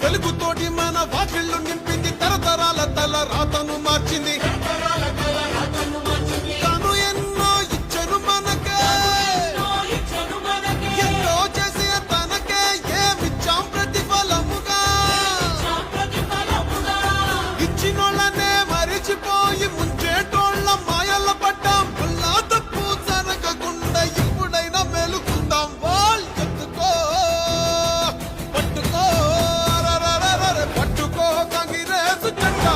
వెలుగుతోటి మన వాకిళ్ళు నింపింది, తరతరాల తల రాతను మార్చింది. తను ఎన్నో ఇచ్చను మనకే, ఎన్నో చేసి తనకే ఏమిచ్చాం ప్రతిఫలముగా. ఇచ్చినోళ్ళనే మరిచిపోయి ముంచేటోళ్ళ మాయల పడ్డాం. మళ్ళా తప్పు జరగకుండా ఇప్పుడైనా మేలుకుందాం. వాళ్ళు ఎత్తుకో పట్టుకో పట్టుకో కంగిరేసు జెండా.